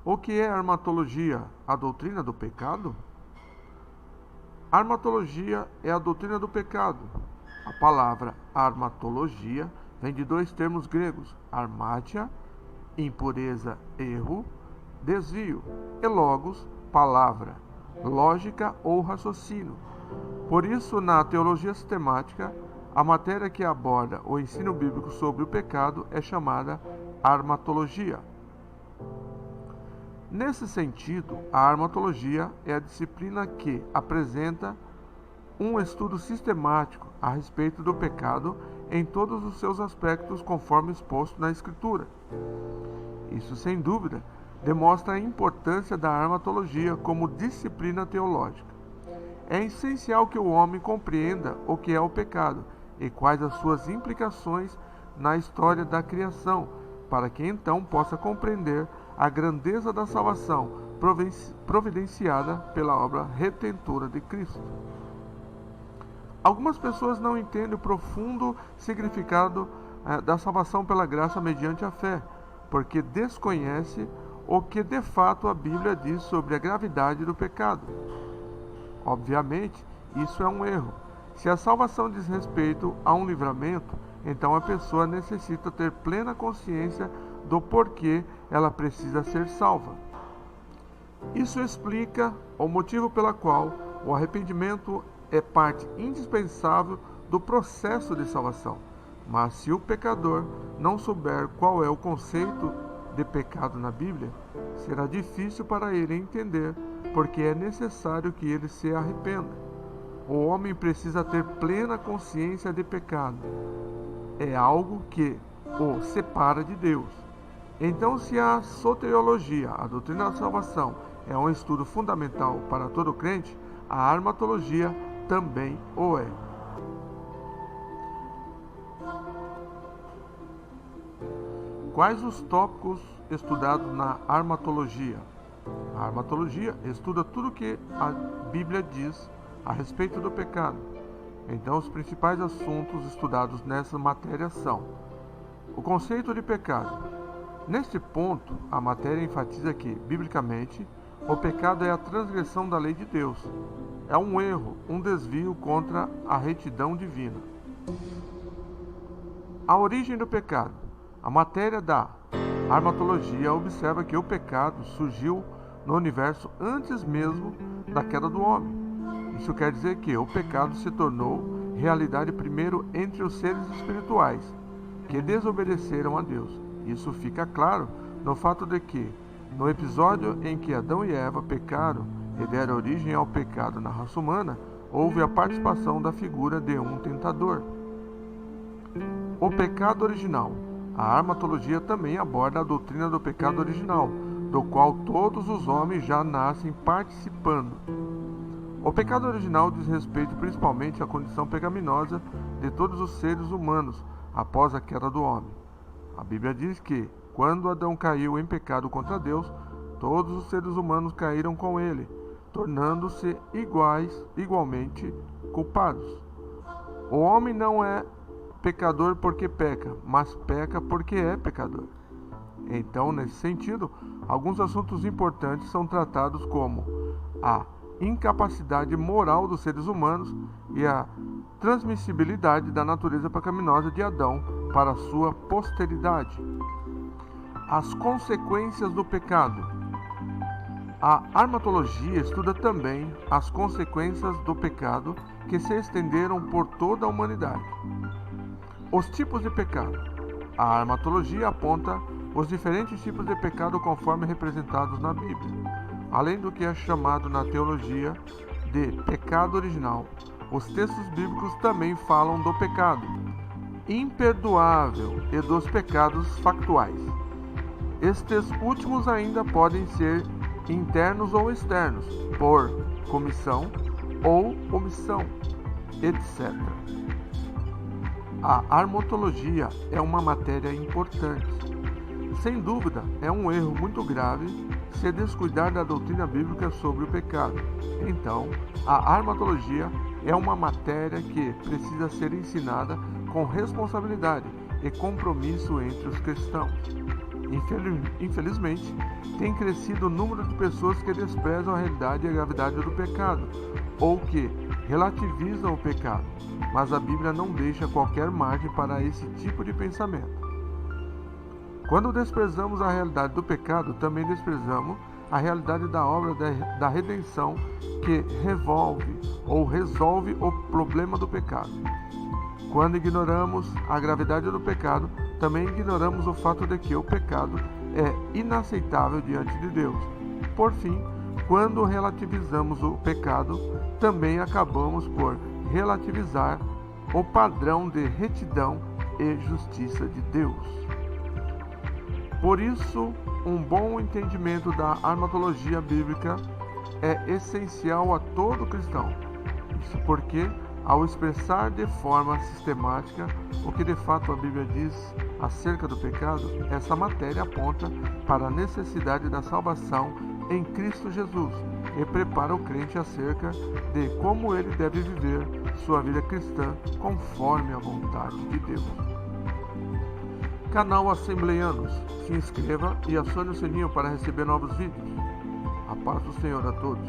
O que é armatologia? A doutrina do pecado? Armatologia é a doutrina do pecado. A palavra armatologia vem de dois termos gregos, armatia, impureza, erro, desvio, e logos, palavra, lógica ou raciocínio. Por isso, na teologia sistemática, a matéria que aborda o ensino bíblico sobre o pecado é chamada armatologia. Nesse sentido, a armatologia é a disciplina que apresenta um estudo sistemático a respeito do pecado em todos os seus aspectos, conforme exposto na Escritura. Isso, sem dúvida, demonstra a importância da armatologia como disciplina teológica. É essencial que o homem compreenda o que é o pecado e quais as suas implicações na história da criação, para que então possa compreender a grandeza da salvação providenciada pela obra redentora de Cristo. Algumas pessoas não entendem o profundo significado da salvação pela graça mediante a fé, porque desconhece o que de fato a Bíblia diz sobre a gravidade do pecado. Obviamente, isso é um erro. Se a salvação diz respeito a um livramento, então a pessoa necessita ter plena consciência do porquê ela precisa ser salva. Isso explica o motivo pela qual o arrependimento é parte indispensável do processo de salvação. Mas se o pecador não souber qual é o conceito de pecado na Bíblia, será difícil para ele entender porque é necessário que ele se arrependa. O homem precisa ter plena consciência de pecado. É algo que o separa de Deus. Então, se a soteriologia, a doutrina da salvação, é um estudo fundamental para todo crente, a armatologia também o é. Quais os tópicos estudados na armatologia? A armatologia estuda tudo o que a Bíblia diz a respeito do pecado. Então, os principais assuntos estudados nessa matéria são: o conceito de pecado. Neste ponto, a matéria enfatiza que, biblicamente, o pecado é a transgressão da lei de Deus. É um erro, um desvio contra a retidão divina. A origem do pecado. A matéria da armatologia observa que o pecado surgiu no universo antes mesmo da queda do homem. Isso quer dizer que o pecado se tornou realidade primeiro entre os seres espirituais, que desobedeceram a Deus. Isso fica claro no fato de que, no episódio em que Adão e Eva pecaram e deram origem ao pecado na raça humana, houve a participação da figura de um tentador. O pecado original. A armatologia também aborda a doutrina do pecado original, do qual todos os homens já nascem participando. O pecado original diz respeito principalmente à condição pecaminosa de todos os seres humanos após a queda do homem. A Bíblia diz que, quando Adão caiu em pecado contra Deus, todos os seres humanos caíram com ele, tornando-se igualmente culpados. O homem não é pecador porque peca, mas peca porque é pecador. Então, nesse sentido, alguns assuntos importantes são tratados como a incapacidade moral dos seres humanos e a transmissibilidade da natureza pecaminosa de Adão para a sua posteridade. As consequências do pecado. A armatologia estuda também as consequências do pecado que se estenderam por toda a humanidade. Os tipos de pecado. A armatologia aponta os diferentes tipos de pecado conforme representados na Bíblia, além do que é chamado na teologia de pecado original. Os textos bíblicos também falam do pecado imperdoável e dos pecados factuais. Estes últimos ainda podem ser internos ou externos, por comissão ou omissão, etc. A armatologia é uma matéria importante. Sem dúvida, é um erro muito grave se descuidar da doutrina bíblica sobre o pecado. Então, a armatologia é uma matéria que precisa ser ensinada com responsabilidade e compromisso entre os cristãos. Infelizmente, tem crescido o número de pessoas que desprezam a realidade e a gravidade do pecado, ou que relativizam o pecado, mas a Bíblia não deixa qualquer margem para esse tipo de pensamento. Quando desprezamos a realidade do pecado, também desprezamos a realidade da obra da redenção que resolve o problema do pecado. Quando ignoramos a gravidade do pecado, também ignoramos o fato de que o pecado é inaceitável diante de Deus. Por fim, quando relativizamos o pecado, também acabamos por relativizar o padrão de retidão e justiça de Deus. Por isso, um bom entendimento da armatologia bíblica é essencial a todo cristão. Isso porque, ao expressar de forma sistemática o que de fato a Bíblia diz acerca do pecado, essa matéria aponta para a necessidade da salvação em Cristo Jesus e prepara o crente acerca de como ele deve viver sua vida cristã conforme a vontade de Deus. Canal Assembleianos, se inscreva e acione o sininho para receber novos vídeos. A paz do Senhor a todos.